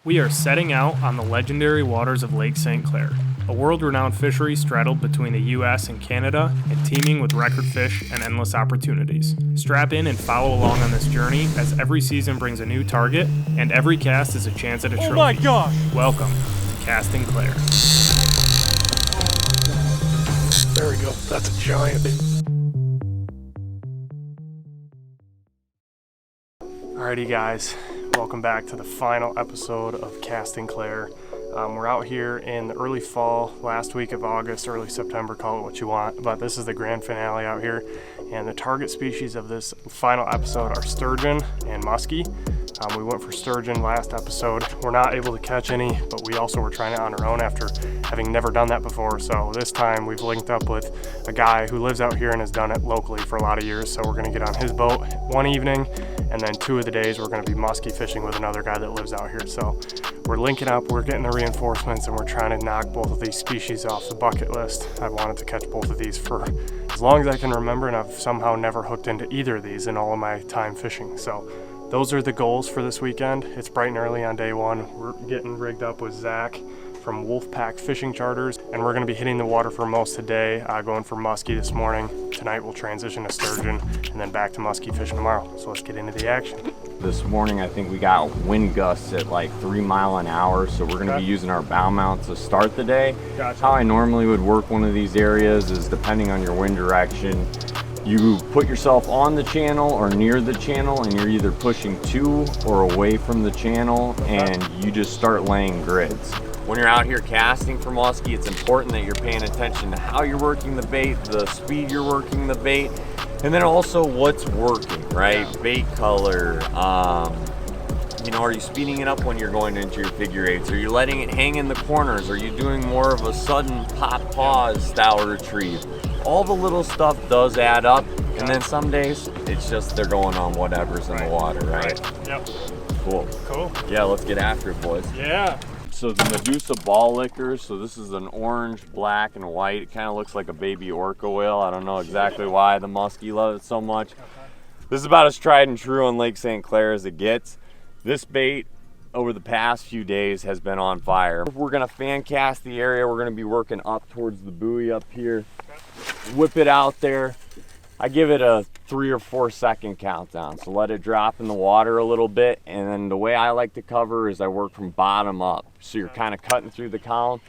We are setting out on the legendary waters of Lake St. Clair, a world-renowned fishery straddled between the U.S. and Canada and teeming with record fish and endless opportunities. Strap in and follow along on this journey as every season brings a new target and every cast is a chance at a trophy. Oh my gosh! Welcome to Casting Clair. There we go. That's a giant. Alrighty guys, welcome back to the final episode of Casting Clair. We're out here in the early fall, last week of August, early September, call it what you want, but this is the grand finale out here. And the target species of this final episode are sturgeon and muskie. We went for sturgeon last episode. We're not able to catch any, but we also were trying it on our own after having never done that before. So this time we've linked up with a guy who lives out here and has done it locally for a lot of years. So we're gonna get on his boat one evening, and then 2 of the days we're gonna be muskie fishing with another guy that lives out here. So we're linking up, we're getting the reinforcements, and we're trying to knock both of these species off the bucket list. I've wanted to catch both of these for as long as I can remember, and I've somehow never hooked into either of these in all of my time fishing. So those are the goals for this weekend. It's bright and early on day one. We're getting rigged up with Zach from Wolfpack Fishing Charters, and we're gonna be hitting the water for most today, going for muskie this morning. Tonight we'll transition to sturgeon, and then back to muskie fishing tomorrow. So let's get into the action. This morning I think we got wind gusts at like 3 miles an hour, so we're gonna be using our bow mount to start the day. Gotcha. How I normally would work one of these areas is depending on your wind direction, you put yourself on the channel or near the channel, and you're either pushing to or away from the channel, and you just start laying grids. When you're out here casting for muskie, it's important that you're paying attention to how you're working the bait, the speed you're working the bait, and then also what's working, right? Yeah. Bait color, you know, are you speeding it up when you're going into your figure eights? Are you letting it hang in the corners? Are you doing more of a sudden pop pause style retrieve? All the little stuff does add up, and then some days it's just they're going on whatever's in the water, right? Yep. Cool. Cool. Yeah, let's get after it, boys. Yeah. So the Medusa ball lickers, so this is an orange, black, and white. It kind of looks like a baby orca whale. I don't know exactly why the muskie love it so much. This is about as tried and true on Lake St. Clair as it gets. This bait over the past few days has been on fire. We're gonna fan cast the area. We're gonna be working up towards the buoy up here. Whip it out there. I give it a 3 or 4 second countdown. So let it drop in the water a little bit. And then the way I like to cover is I work from bottom up. So you're kind of cutting through the column.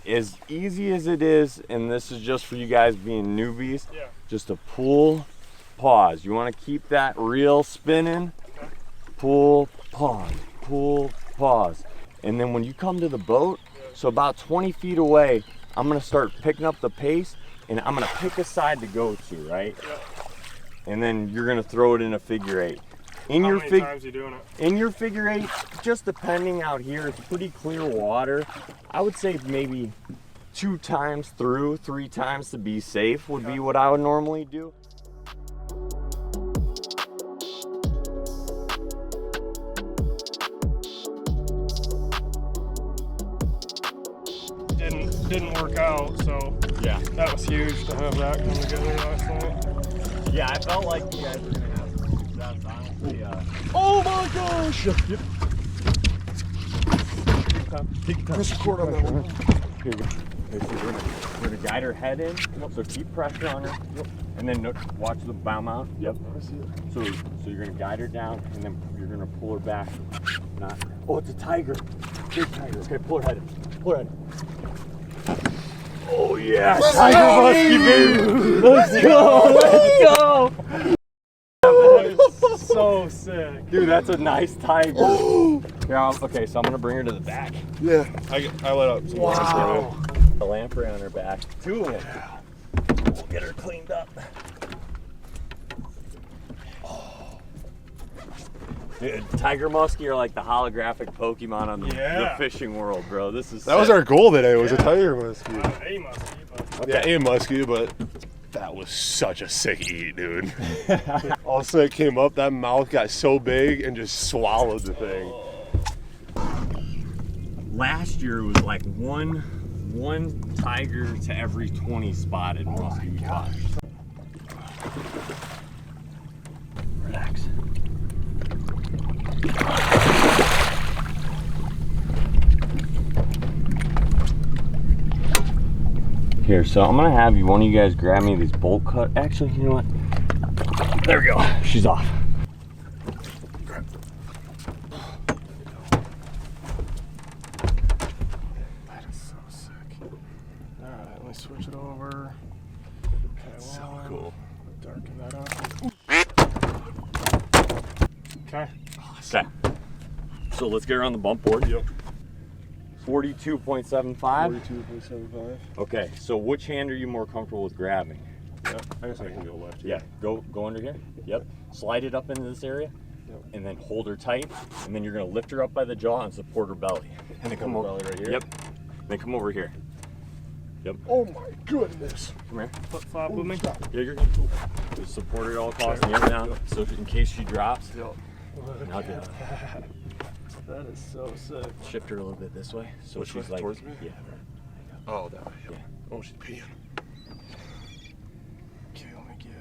As easy as it is, and this is just for you guys being newbies, just a pull, pause. You want to keep that reel spinning. Pull, pause, pull, pause. And then when you come to the boat, so about 20 feet away, I'm gonna start picking up the pace, and I'm gonna pick a side to go to, right? And then you're gonna throw it in a figure eight. How many times are you doing it? In your figure eight, just depending out here, it's pretty clear water. I would say maybe 2 times through, 3 times to be safe would be what I would normally do. Didn't work out, so yeah, that was huge to have that come together last night. Yeah, I felt like you guys were gonna have some success, honestly. Oh my gosh! Press record on that one. Here we go. Okay, so we're gonna guide her head in, so keep pressure on her, and then watch the bow mount. Yep. I see it. So you're gonna guide her down, and then you're gonna pull her back. Oh, it's a tiger. Big tiger. Okay, pull her head in. Pull her head in. Oh yeah, tiger muskie, baby. Let's go. Let's go. That is so sick. Dude, that's a nice tiger. Yeah, okay, so I'm gonna bring her to the back. Yeah, I let up. Wow. A lamprey on her back. 2 of them. Yeah. We'll get her cleaned up. Dude, tiger muskie are like the holographic Pokemon on the fishing world, bro. This is that was our goal today. Was a tiger muskie. A muskie, but okay. Yeah, a muskie, but that was such a sick eat, dude. All of a sudden it came up, that mouth got so big and just swallowed the thing. Last year it was like one tiger to every 20 spotted muskie we caught. Relax. Here, so I'm gonna have one of you guys grab me these bolt cut. Actually, you know what? There we go. She's off. That is so sick. All right, let me switch it over. Okay, So cool. Darken that up. Okay. Okay. So let's get her on the bump board. Yep. 42.75. 42.75. Okay, so which hand are you more comfortable with grabbing? Yeah, I guess I can go left. Yeah, go under here. Yep. Slide it up into this area. Yep. And then hold her tight. And then you're gonna lift her up by the jaw and support her belly. And then come over. Belly right here. Yep. Then come over here. Yep. Oh my goodness. Come here. Flip flop with me. Yeah, you're good. Just support her all across the air now. So in case she drops. Yep. Now good. That is so sick. Shift her a little bit this way. So Which she's way? like Towards me? Yeah. Oh, that way. Yeah. Oh, she's peeing. Okay, let me get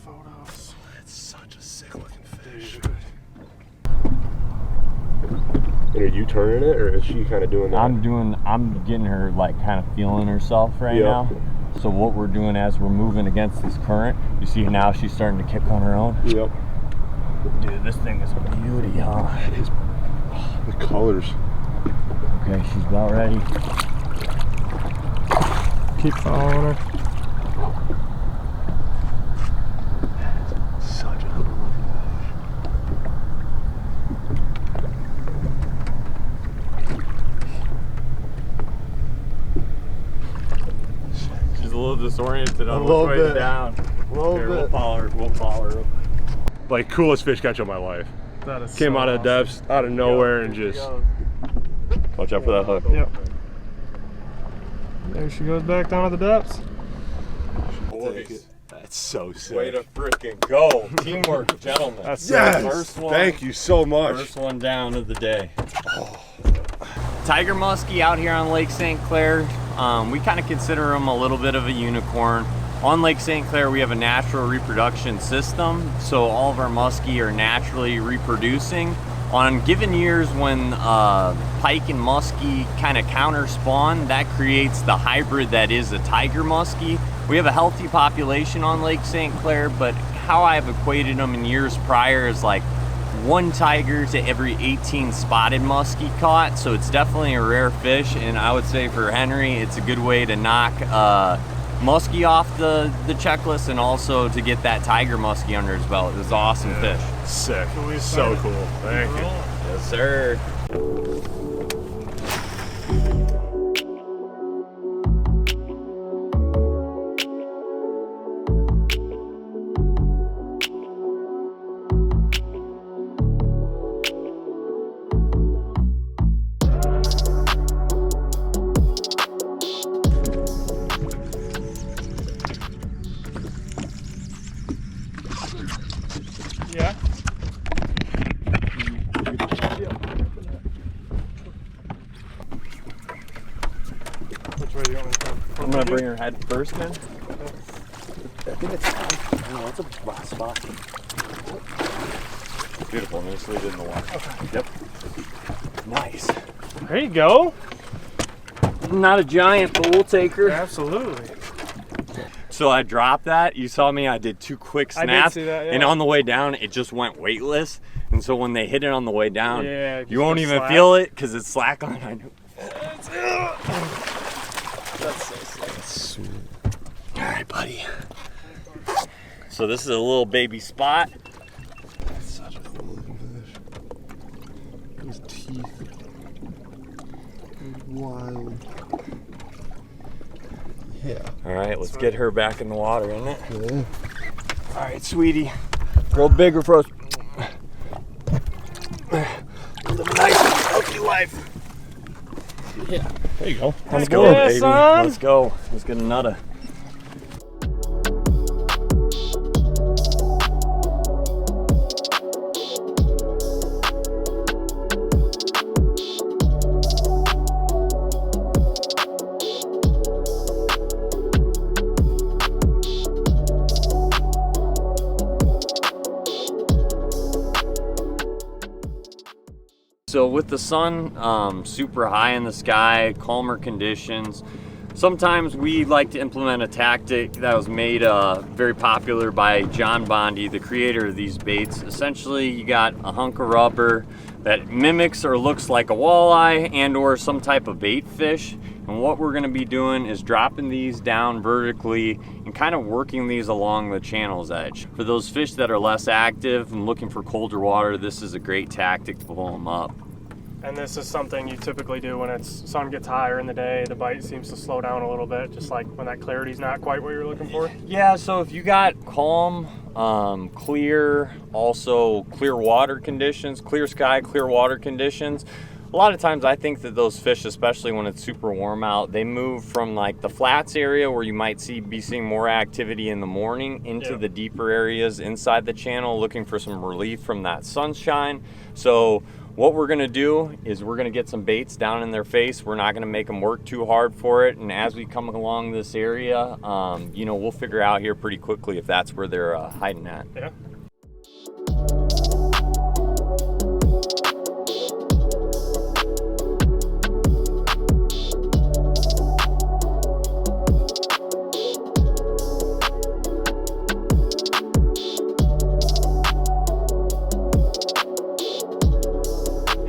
photos. That's such a sick looking fish. Dude. And are you turning it, or is she kind of doing that? I'm getting her like kind of feeling herself right now. So what we're doing as we're moving against this current, you see now she's starting to kick on her own. Yep. Dude, this thing is a beauty, huh? It is. Oh, the colors. Okay, she's about ready. Keep following her. Such a cool looking She's a little disoriented on A little which way bit. down. Here, We'll follow her. We'll follow her. Like, coolest fish catch of my life. That is Came so out of the awesome. depths, out of nowhere, and just. Watch out for that hook. Yep. There she goes back down to the depths. That's so sick. Way to freaking go. Teamwork, gentlemen. That's Yes! First one. Thank you so much. First one down of the day. Tiger muskie out here on Lake St. Clair. We kind of consider them a little bit of a unicorn. On Lake St. Clair, we have a natural reproduction system, so all of our muskie are naturally reproducing. On given years when pike and muskie kind of counter spawn, that creates the hybrid that is a tiger muskie. We have a healthy population on Lake St. Clair, but how I've equated them in years prior is like 1 tiger to every 18 spotted muskie caught, so it's definitely a rare fish. And I would say for Henry, it's a good way to knock muskie off the checklist, and also to get that tiger muskie under his belt. It was an awesome fish. Sick. So cool. Thank you. Yes, sir. Yeah. Which way do you want me to come? I'm gonna bring her head first, man. I think it's. I don't know, it's a rough spot. Beautiful, and just leave it in the water. Okay. Yep. Nice. There you go. Not a giant, but we'll take her. Absolutely. So I dropped that. You saw me, I did 2 quick I did snaps. see that, yeah. And on the way down, it just went weightless. And so when they hit it on the way down, Yeah, you won't just even slack. feel it because it's slack on. I know. That's so sick. Sweet. All right, buddy. So this is a little baby spot. That's such a cool looking fish. His teeth. Wild. Yeah. All right, let's get her back in the water, isn't it? Yeah. All right, sweetie. Grow bigger for us. Live a nice, healthy life. Yeah. There you go. Let's go, go, yeah, baby. son. Let's go. Let's get a nutter. So with the sun super high in the sky, calmer conditions, Sometimes we like to implement a tactic that was made very popular by John Bondi, the creator of these baits. Essentially, you got a hunk of rubber that mimics or looks like a walleye and or some type of bait fish. And what we're gonna be doing is dropping these down vertically and kind of working these along the channel's edge. For those fish that are less active and looking for colder water, this is a great tactic to pull them up. And this is something you typically do when it's sun gets higher in the day, the bite seems to slow down a little bit, just like when that clarity's not quite what you're looking for? Yeah, so if you got calm, clear, also clear water conditions, clear sky, clear water conditions, a lot of times I think that those fish, especially when it's super warm out, they move from like the flats area where you might be seeing more activity in the morning into the deeper areas inside the channel looking for some relief from that sunshine. So what we're gonna do is we're gonna get some baits down in their face. We're not gonna make them work too hard for it. And as we come along this area, you know, we'll figure out here pretty quickly if that's where they're hiding at. Yeah.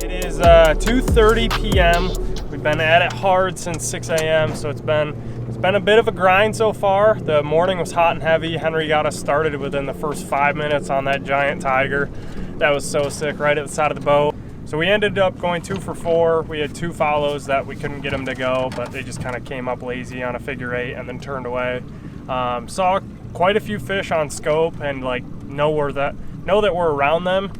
It is 2:30 p.m. We've been at it hard since 6 a.m. so it's been a bit of a grind so far. The morning was hot and heavy. Henry got us started within the first 5 minutes on that giant tiger. That was so sick, right at the side of the boat. So we ended up going 2 for 4. We had 2 follows that we couldn't get them to go, but they just kind of came up lazy on a figure 8 and then turned away. Saw quite a few fish on scope and like know that we're around them.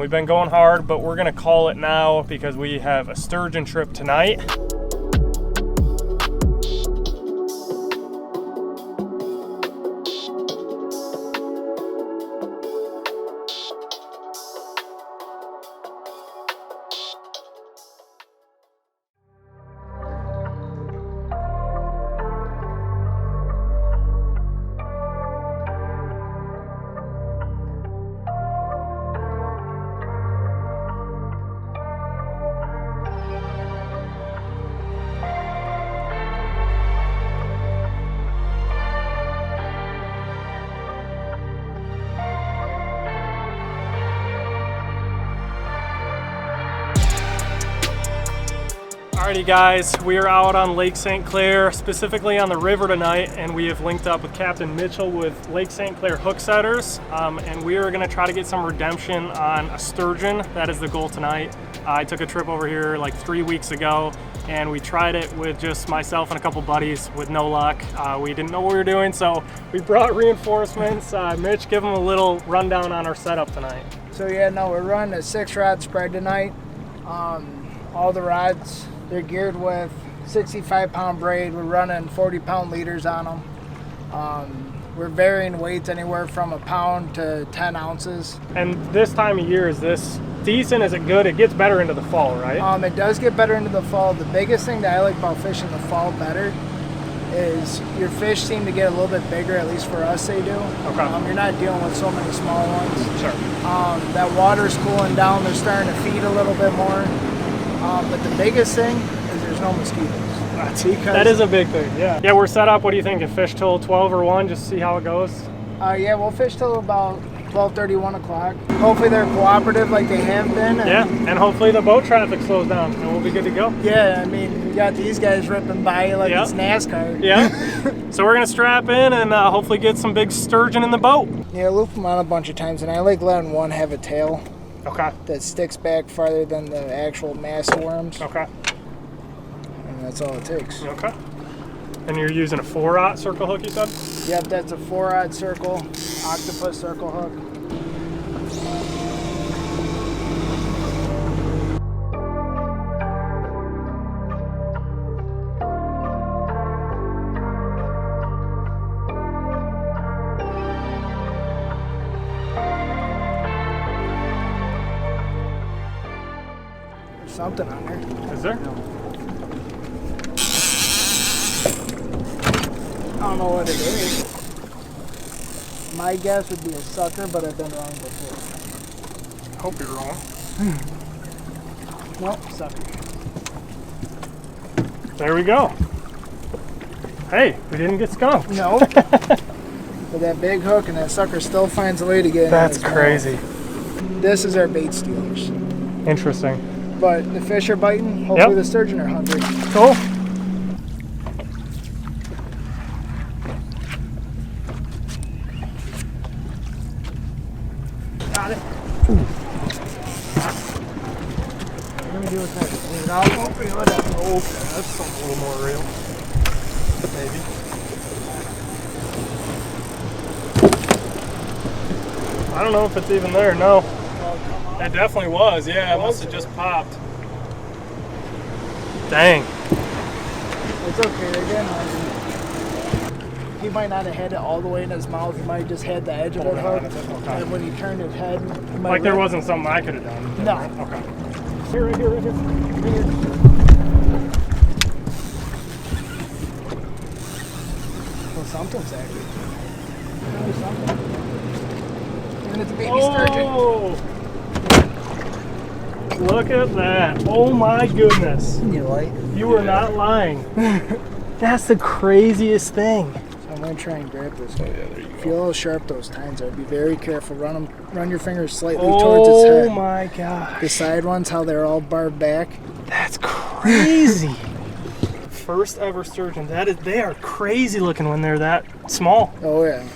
We've been going hard, but we're gonna call it now because we have a sturgeon trip tonight. Alrighty guys, we are out on Lake St. Clair, specifically on the river tonight, and we have linked up with Captain Mitchell with Lake St. Clair hook setters, and we are going to try to get some redemption on a sturgeon. That is the goal tonight. I took a trip over here like 3 weeks ago, and we tried it with just myself and a couple buddies with no luck. We didn't know what we were doing, so we brought reinforcements. Mitch, give them a little rundown on our setup tonight. So yeah, no, we're running a 6-rod spread tonight. All the rods, they're geared with 65-pound braid. We're running 40-pound leaders on them. We're varying weights anywhere from 1 pound to 10 ounces. And this time of year, is this decent? Is it good? It gets better into the fall, right? It does get better into the fall. The biggest thing that I like about fishing the fall better is your fish seem to get a little bit bigger, at least for us they do. Okay. You're not dealing with so many small ones. Sure. That water's cooling down. They're starting to feed a little bit more. But the biggest thing is there's no mosquitoes. That is a big thing, yeah. Yeah, we're set up. What do you think? Fish till 12 or 1, just see how it goes? Yeah, we'll fish till about 12:30, 1 o'clock. Hopefully they're cooperative like they have been. And hopefully the boat traffic slows down and we'll be good to go. Yeah, I mean, we got these guys ripping by you like it's NASCAR. Yeah. So we're going to strap in and hopefully get some big sturgeon in the boat. Yeah, loop them on a bunch of times, and I like letting one have a tail. Okay. That sticks back farther than the actual mass of worms. Okay. And that's all it takes. Okay. And you're using a 4-aught circle hook, you said? Yep, that's a 4-aught circle, octopus circle hook. There's something on there. Is there? I don't know what it is. My guess would be a sucker, but I've been wrong before. Hope you're wrong. Nope, sucker. There we go. Hey, we didn't get skunked. No. With that big hook, and that sucker still finds a way to get in. That's his mouth. crazy. This is our bait stealers. Interesting. But the fish are biting. Hopefully the sturgeon are hungry. Cool. Got it. What are we do with that? Leave it out? Oh, reel it up. Okay, that's something a little more real. Maybe. I don't know if it's even there. No. It definitely was. Yeah, it must have just popped. Dang. It's okay. They're getting hungry. He might not have had it all the way in his mouth. He might have just had the edge of it hooked. Okay. And when he turned his head, he might Like there rip- wasn't something I could have done. No. Okay. Here, right here, right here. Right here. Well, something's actually. There's something. Even it's a baby sturgeon. Oh! Look at that. Oh my goodness. You like? You are not lying. That's the craziest thing. So I'm gonna try and grab this. Oh, yeah, there you Feel how sharp those tines are. Be very careful. Run your fingers slightly towards its head. Oh my gosh. The side ones, how they're all barbed back. That's crazy. First ever sturgeon. They are crazy looking when they're that small. Oh yeah.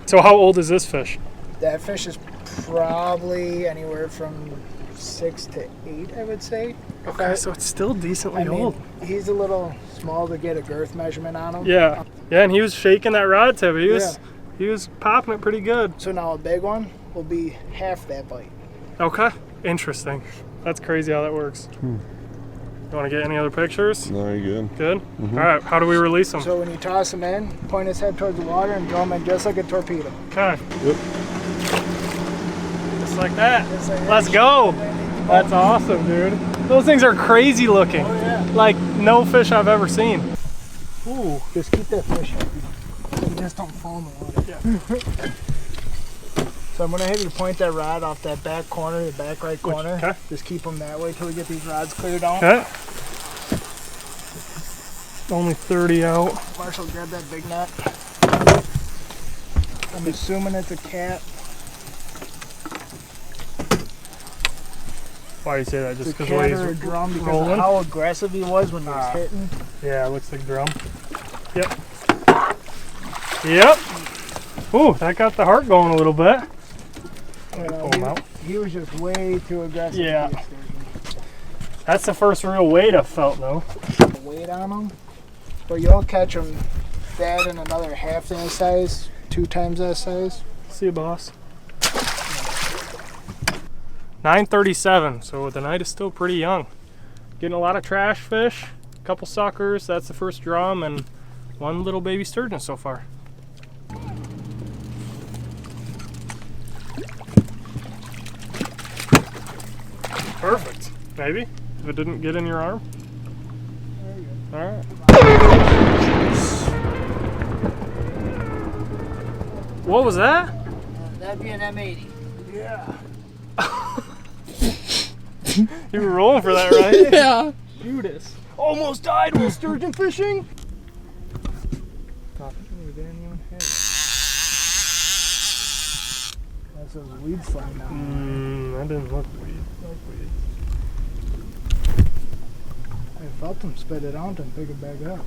So how old is this fish? That fish is probably anywhere from 6 to 8, I would say. Okay, so it's still decently I mean, old. he's a little small to get a girth measurement on him. Yeah. Yeah, and he was shaking that rod tip. He was popping it pretty good. So now a big one will be half that bite. Okay. Interesting. That's crazy how that works. You want to get any other pictures? No, you're good. Good? All right, how do we release him? So when you toss him in, point his head towards the water and draw him in just like a torpedo. Okay. Yep. Just like that. Just like that. Let's go. That's awesome, dude. Those things are crazy looking. Oh yeah. Like no fish I've ever seen. Ooh. Just keep that fish happy. So you just don't fall in the water. Yeah. So I'm gonna have you point that rod off that back corner, the back right corner. Okay. Just keep them that way till we get these rods cleared out. Okay. Only 30 out. Marshall, grab that big net. I'm assuming it's a cat. Why do you say that? Just It's a because the way cat or a he's drum because rolling? of how aggressive he was when he was hitting. Yeah, it looks like drum. Yep. Yep. Ooh, that got the heart going a little bit. Pull him out. He was just way too aggressive. Yeah. To be a sturgeon. That's the first real weight I've felt though. The weight on him, but you'll catch him that and another half that size, 2 times that size. See you, boss. 9:37, so the night is still pretty young. Getting a lot of trash fish, a couple suckers, that's the first drum, and one little baby sturgeon so far. Perfect. Maybe, if it didn't get in your arm. All right. What was that? That'd be an M80. Yeah. You were rolling for that, right? Yeah. Judas. Almost died while sturgeon fishing. That's those weeds flying down. That didn't look weed. I felt them spit it out and pick it back up.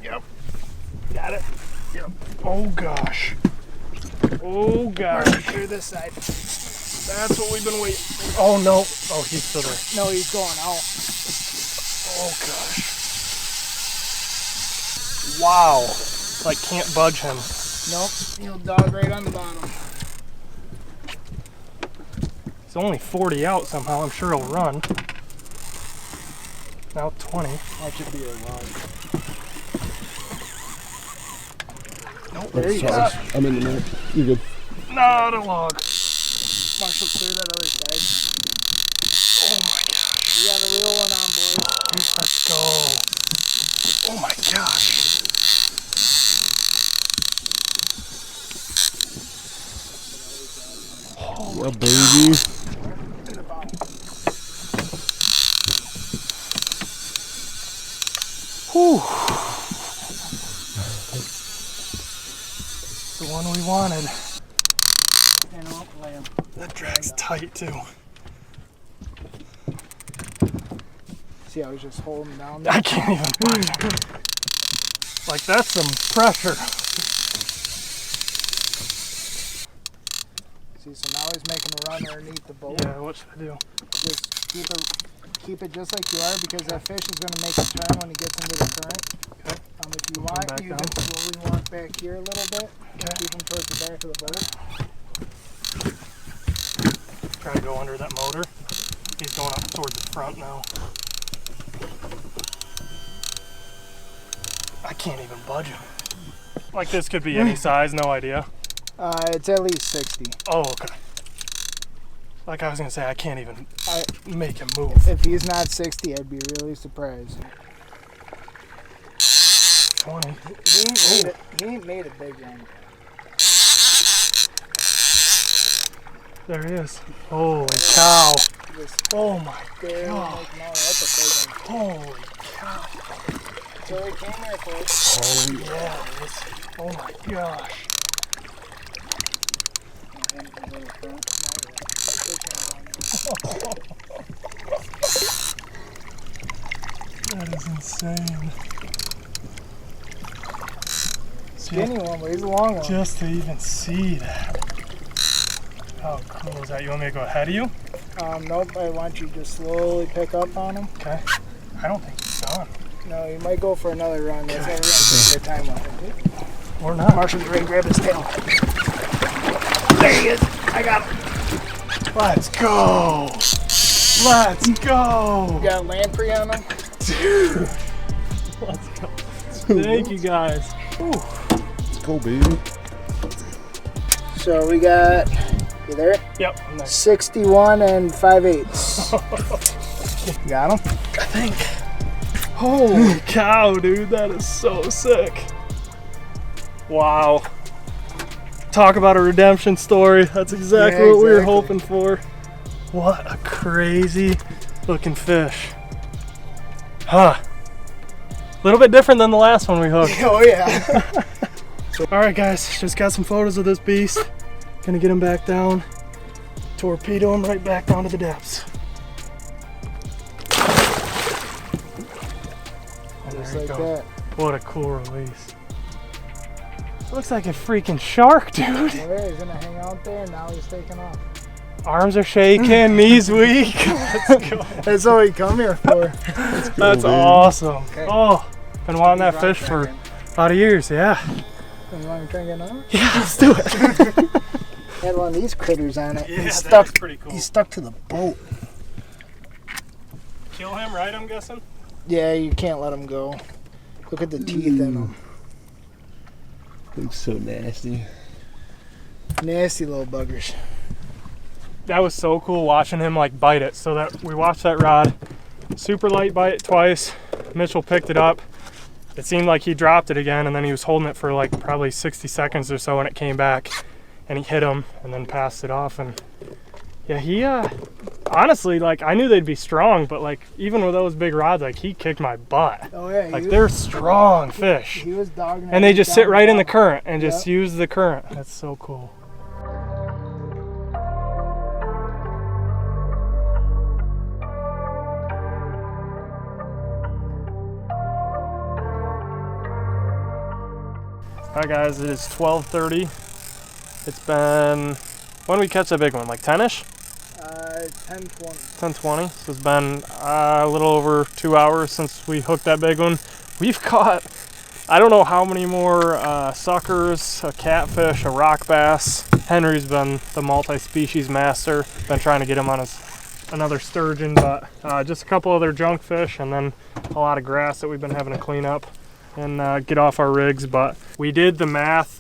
Yep. Got it. Yep. Oh gosh. Oh gosh. Through this side. That's what we've been waiting for. Oh no. Oh, he's still there. No, he's going out. Oh gosh. Wow. Like can't budge him. Nope. He'll dog right on the bottom. He's only 40 out somehow. I'm sure he'll run. Now 20. That should be a log. Nope. There you go. I'm in the net. You're good. Not a log. Marshall, clear that other side. Oh my gosh. You got a real one on, boys. Let's go. Oh my gosh. baby. Whew. The one we wanted. That drag's tight too. See, I was just holding down there. I can't even budge. Like, that's some pressure. See, so now he's making a run underneath the boat. Yeah, what should I do? Just keep it just like you are, because that fish is going to make a turn when he gets into the current. Okay. If you want, you down. just slowly walk back here a little bit. Okay. Keep him towards the back of the boat. Try to go under that motor. He's going up towards the front now. I can't even budge him. Like, this could be any size, no idea. It's at least 60. Oh, okay. Like I was gonna say, I can't even make him move. If he's not 60, I'd be really surprised. 20. He ain't made a big one. There he is. Holy cow. Just Oh my there, God. like, no, that's a big one. Holy cow. So we came here for it. Yeah, it is. Oh my gosh. That is insane. Skinny one, but he's a long one. Just to even see that. How cool is that? You want me to go ahead of you? Nope, I want you to just slowly pick up on him. Okay. I don't think he's done. No, you might go for another run. That's how we're going to take your time on it. Or not. Marshall's ready to grab his tail. There he is. I got him. Let's go. Let's go. You got a lamprey on him? Dude. Let's go. Thank you guys. Whew. Let's go, baby. So we got, you there? Yep. I'm there. 61 and 5/8. You got him? I think. Holy cow, dude. That is so sick. Wow. Talk about a redemption story. That's exactly what we were hoping for. What a crazy looking fish. Huh. A little bit different than the last one we hooked. Oh, yeah. All right, guys, just got some photos of this beast. Gonna get him back down, torpedo him right back down to the depths. And Just there he like goes. that. What a cool release. Looks like a freaking shark, dude. Oh, yeah, he's going to hang out there, and now he's taking off. Arms are shaking, knees weak. Let's go. That's all we come here for. That's awesome. Okay. Oh, been wanting that fish for about a years, yeah. You want to try and get another? Yeah, let's do it. Had one of these critters on it. Yeah, He's that stuck. is pretty cool. He's stuck to the boat. Kill him, right, I'm guessing? Yeah, you can't let him go. Look at the teeth in him. Looks so nasty. Nasty little buggers. That was so cool watching him like bite it. So that we watched that rod, super light bite twice. Mitchell picked it up. It seemed like he dropped it again, and then he was holding it for like probably 60 seconds or so, and it came back, and he hit him, and then passed it off. And yeah, he honestly, like, I knew they'd be strong, but like even with those big rods, like, he kicked my butt. Oh yeah, Like, they're strong fish, He was dogging. and they just sit right in the current and Yep. just use the current. That's so cool. All right, guys, it is 12:30. It's been, when did we catch that big one? Like 10-ish? 10-20. 10:20. So it's been a little over 2 hours since we hooked that big one. We've caught, I don't know how many more suckers, a catfish, a rock bass. Henry's been the multi-species master. Been trying to get him on another sturgeon, but just a couple other junk fish, and then a lot of grass that we've been having to clean up and get off our rigs. But we did the math.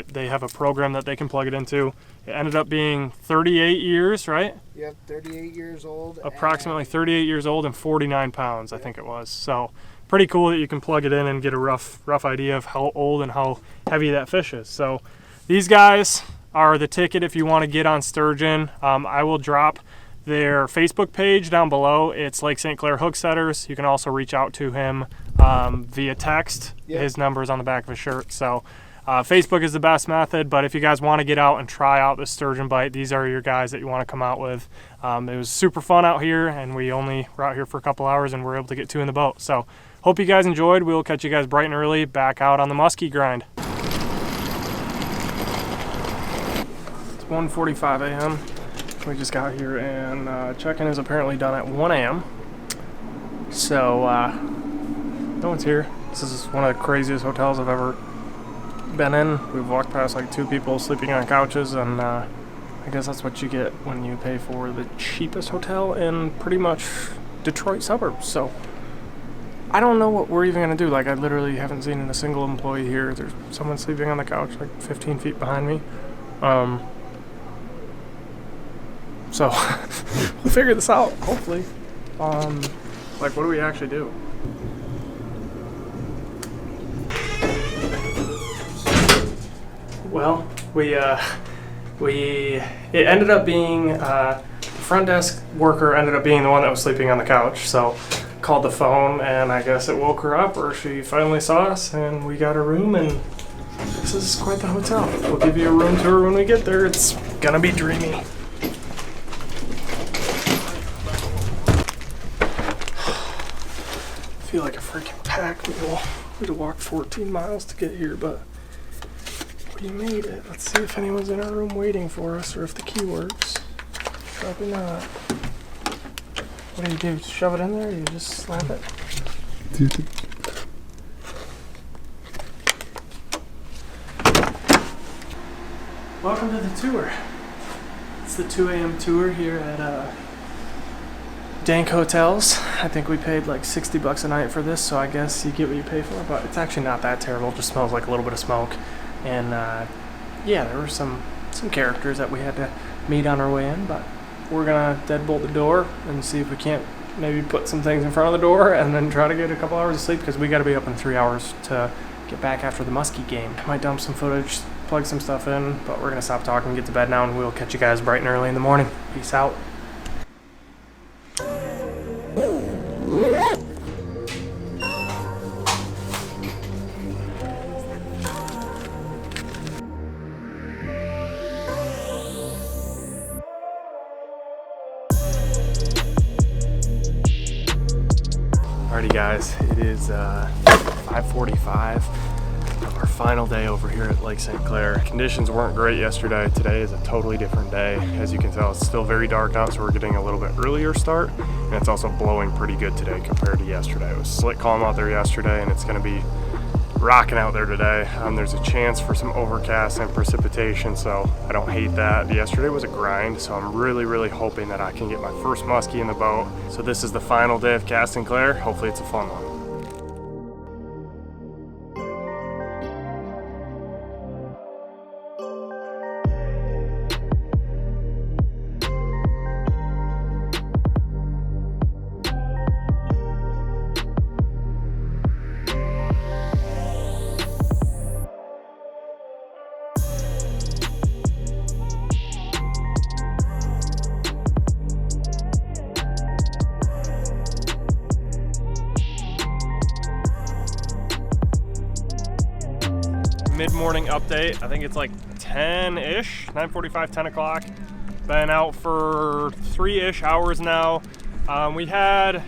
They have a program that they can plug it into. It ended up being 38 years, right? Yep, 38 years old. Approximately 38 years old and 49 pounds, I think it was. So pretty cool that you can plug it in and get a rough idea of how old and how heavy that fish is. So these guys, are the ticket if you want to get on Sturgeon. I will drop their Facebook page down below. It's Lake St Clair Hook Setters. You can also reach out to him via text. Yep. His number is on the back of his shirt. So Facebook is the best method, but if you guys want to get out and try out the sturgeon bite, these are your guys that you want to come out with. It was super fun out here, and we only were out here for a couple hours and we're able to get 2 in the boat. So hope you guys enjoyed. We'll catch you guys bright and early back out on the muskie grind. It's 1:45 a.m. We just got here, and check-in is apparently done at 1 a.m. So no one's here. This is one of the craziest hotels I've ever been in. We've walked past like 2 people sleeping on couches, and I guess that's what you get when you pay for the cheapest hotel in pretty much Detroit suburbs. So I don't know what we're even gonna do. Like, I literally haven't seen a single employee here. There's someone sleeping on the couch like 15 feet behind me. So we'll figure this out, hopefully. Like, what do we actually do? Well, it ended up being, the front desk worker ended up being the one that was sleeping on the couch. So called the phone, and I guess it woke her up, or she finally saw us, and we got a room, and this is quite the hotel. We'll give you a room tour when we get there. It's gonna be dreamy. I feel like a freaking pack mule. We had to walk 14 miles to get here, but we made it. Let's see if anyone's in our room waiting for us, or if the key works. Probably not. What do you do? Shove it in there, or you just slap it? Welcome to the tour. It's the 2 a.m. tour here at Dank Hotels. I think we paid like $60 a night for this, so I guess you get what you pay for, but it's actually not that terrible. It just smells like a little bit of smoke. And yeah, there were some characters that we had to meet on our way in, but we're gonna deadbolt the door and see if we can't maybe put some things in front of the door and then try to get a couple hours of sleep, because we gotta be up in 3 hours to get back after the muskie game. Might dump some footage, plug some stuff in, but we're gonna stop talking and get to bed now, and we'll catch you guys bright and early in the morning. Peace out. Alrighty guys, it is 5:45, our final day over here at Lake St Clair. Conditions weren't great yesterday. Today is a totally different day. As you can tell, it's still very dark out, so we're getting a little bit earlier start, and it's also blowing pretty good today compared to yesterday. It was slick calm out there yesterday, and it's going to be rocking out there today. There's a chance for some overcast and precipitation, so I don't hate that. Yesterday was a grind, so I'm really hoping that I can get my first muskie in the boat. So this is the final day of Casting Clair. Hopefully it's a fun one. Mid-morning update. I think it's like 10-ish, 9:45, 10 o'clock. Been out for 3-ish hours now. We had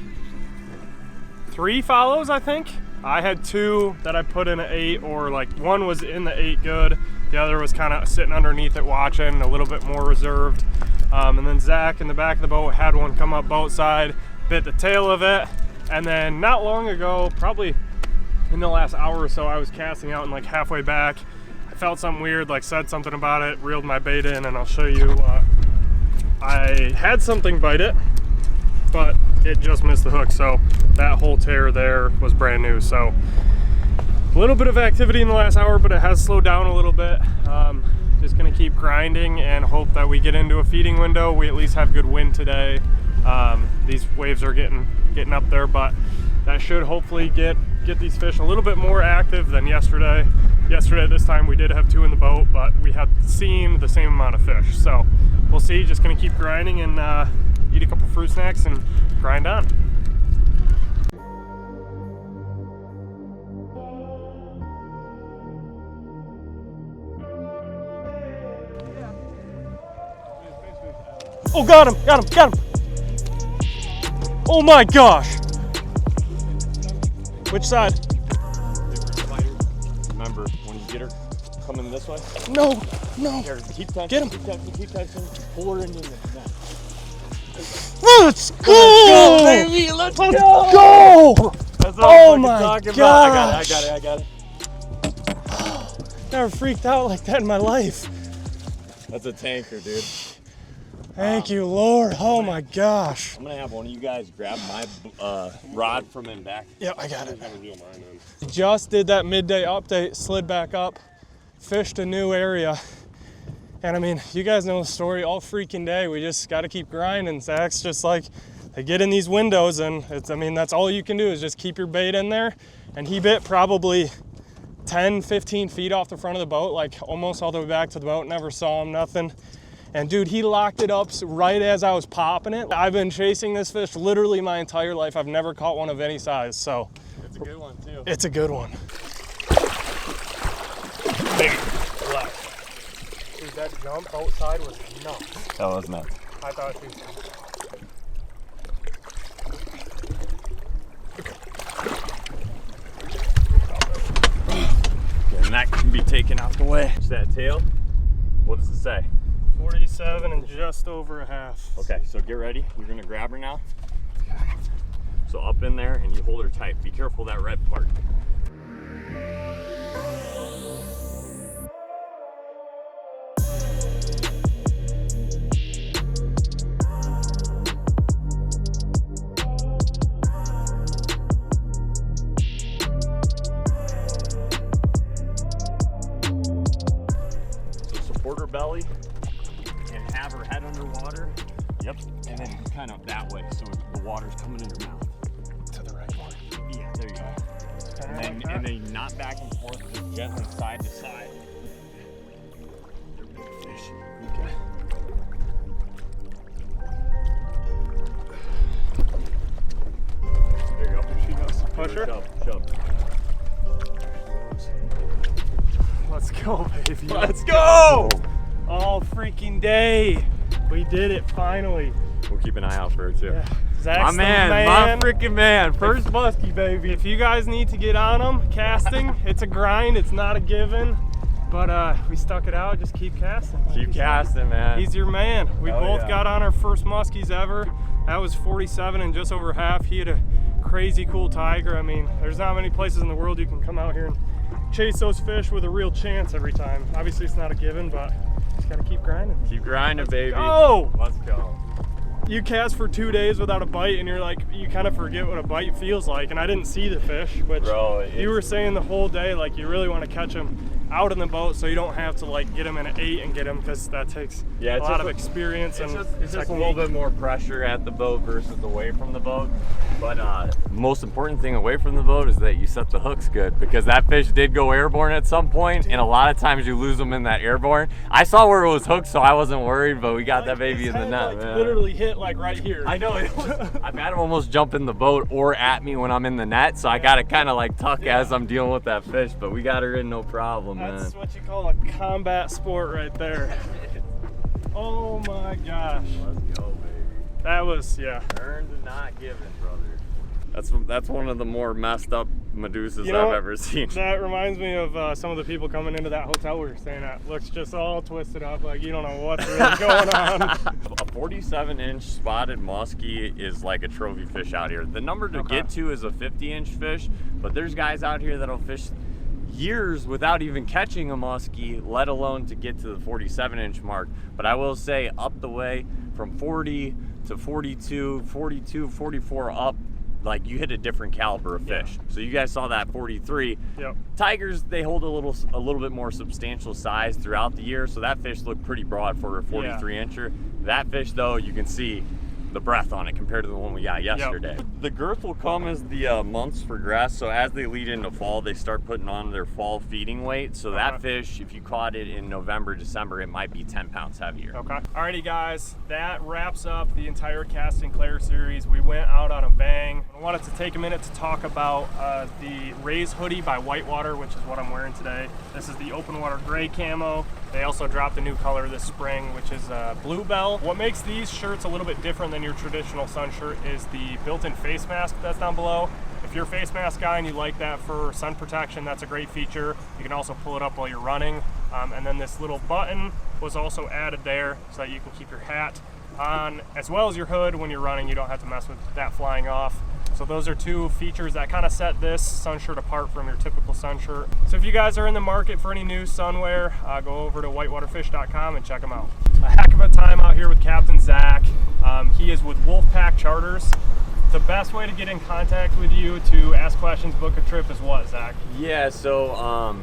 3 follows, I think. I had 2 that I put in an 8, or like one was in the 8 good. The other was kind of sitting underneath it watching, a little bit more reserved. And then Zach in the back of the boat had one come up boat side, bit the tail of it. And then not long ago, probably in the last hour or so, I was casting out, and like halfway back, I felt something weird, like said something about it, reeled my bait in, and I'll show you. I had something bite it, but it just missed the hook. So that whole tear there was brand new. So a little bit of activity in the last hour, but it has slowed down a little bit. Just gonna keep grinding and hope that we get into a feeding window. We at least have good wind today. These waves are getting up there, but that should hopefully get get these fish a little bit more active than yesterday. Yesterday this time we did have 2 in the boat, but we had seen the same amount of fish. So we'll see, just gonna keep grinding and eat a couple fruit snacks and grind on. Oh, got him, got him, got him. Oh my gosh. Which side? Remember, when you get her coming this way, No, no. here, keep touching, Get him. keep touching, pull her into the net. Let's go, baby, let's go. That's what Oh I'm my talking about. gosh. I got it. Never freaked out like that in my life. That's a tanker, dude. Thank you, Lord. Oh my gosh. I'm gonna have one of you guys grab my rod from in back. Yeah, I got it. Have a reel mine in. Just did that midday update, slid back up, fished a new area. And I mean, you guys know the story all freaking day. We just got to keep grinding. Zach's just like, they get in these windows and it's, I mean, that's all you can do is just keep your bait in there. And he bit probably 10, 15 feet off the front of the boat, like almost all the way back to the boat, never saw him, nothing. And dude, he locked it up right as I was popping it. I've been chasing this fish literally my entire life. I've never caught one of any size, so. It's a good one too. It's a good one. Relax. Dude, that jump outside was nuts. That was nuts. I thought it was. And that can be taken out the way. It's that tail. What does it say? 47 and just over a half. Okay, so get ready. You're gonna grab her now. So up in there and you hold her tight. Be careful of that red part. So support her belly and have her head underwater. Yep, and then kind of that way so the water's coming in your mouth. To the right one. Yeah, there you go. And then not back and forth, just gently side to side. They're big fish. Okay. There you go. There she goes. Push her. Shove. Let's go, baby. Let's go! All freaking day. We did it finally. We'll keep an eye out for her too. Yeah. Zach's My the man, my freaking man. First muskie, baby. If you guys need to get on them, casting, it's a grind, it's not a given. But we stuck it out, just keep casting. Like Keep casting, man. He's your man. We Hell both yeah. got on our first muskies ever. That was 47 and just over half. He had a crazy cool tiger. I mean, there's not many places in the world you can come out here and chase those fish with a real chance every time. Obviously it's not a given, but just gotta keep grinding. Keep grinding, baby. Go! Let's go. You cast for 2 days without a bite and you're like, you kind of forget what a bite feels like. And I didn't see the fish, which Bro, you were saying the whole day, like you really want to catch them out in the boat so you don't have to like get them in an 8 and get them, because that takes a lot of experience and it's just a little bit more pressure at the boat versus away from the boat. But most important thing away from the boat is that you set the hooks good, because that fish did go airborne at some point, and a lot of times you lose them in that airborne. I saw where it was hooked, so I wasn't worried, but we got that baby in the net. Like, man. literally hit like right here. I know. I've had him almost jump in the boat or at me when I'm in the net, so I got to kind of like tuck as I'm dealing with that fish, but we got her in no problem, That's man. what you call a combat sport right there. Oh my gosh. Let's go, baby. That was, yeah. Earned and not given, brother. That's one of the more messed up Medusas You know I've what? ever seen. That reminds me of some of the people coming into that hotel we were staying at. Looks just all twisted up, like you don't know what's really going on. A 47-inch spotted muskie is like a trophy fish out here. The number to get to is a 50-inch fish, but there's guys out here that'll fish years without even catching a muskie, let alone to get to the 47-inch mark. But I will say up the way from 40 to 42, 42, 44 up, like you hit a different caliber of fish. So you guys saw that 43. Yep. Tigers, they hold a little bit more substantial size throughout the year, so that fish looked pretty broad for a 43 incher. That fish though, you can see the breath on it compared to the one we got yesterday. Yep. The girth will come as the months progress. So as they lead into fall, they start putting on their fall feeding weight. So that fish, if you caught it in November, December, it might be 10 pounds heavier. Okay. Alrighty guys, that wraps up the entire Casting Clair series. We went out on a bang. I wanted to take a minute to talk about the Raise hoodie by Whitewater, which is what I'm wearing today. This is the open water gray camo. They also dropped a new color this spring, which is Bluebell. What makes these shirts a little bit different than your traditional sun shirt is the built-in face mask that's down below. If you're a face mask guy and you like that for sun protection, that's a great feature. You can also pull it up while you're running. And then this little button was also added there so that you can keep your hat on as well as your hood when you're running. You don't have to mess with that flying off. So those are two features that kind of set this sun shirt apart from your typical sun shirt. So if you guys are in the market for any new sunwear, go over to whitewaterfish.com and check them out. A heck of a time out here with Captain Zach. He is with Wolfpack Charters. The best way to get in contact with you to ask questions, book a trip is what, Zach? Yeah, so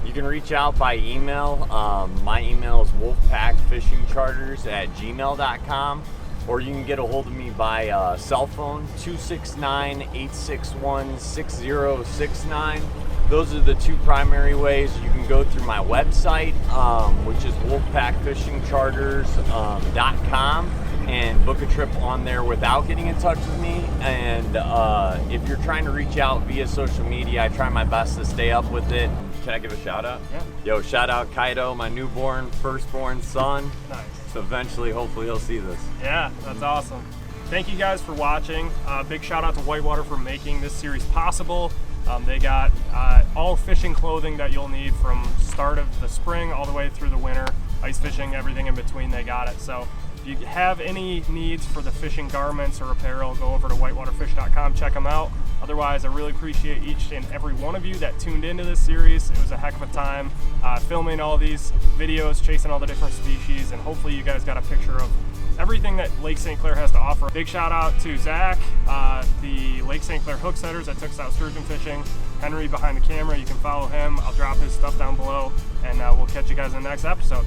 you can reach out by email. My email is wolfpackfishingcharters@gmail.com. Or you can get a hold of me by cell phone, 269-861-6069. Those are the two primary ways. You can go through my website, which is wolfpackfishingcharters.com, and book a trip on there without getting in touch with me. And if you're trying to reach out via social media, I try my best to stay up with it. Can I give a shout out? Yeah. Yo, shout out Kaido, my firstborn son. Nice. So eventually, hopefully he'll see this. Yeah, that's awesome. Thank you guys for watching. Big shout out to Whitewater for making this series possible. They got all fishing clothing that you'll need from start of the spring all the way through the winter. Ice fishing, everything in between, they got it. So if you have any needs for the fishing garments or apparel, go over to whitewaterfish.com, check them out. Otherwise, I really appreciate each and every one of you that tuned into this series. It was a heck of a time filming all these videos, chasing all the different species, and hopefully you guys got a picture of everything that Lake St. Clair has to offer. Big shout out to Zach, the Lake St. Clair hook setters that took us out sturgeon fishing. Henry behind the camera, you can follow him. I'll drop his stuff down below, and we'll catch you guys in the next episode.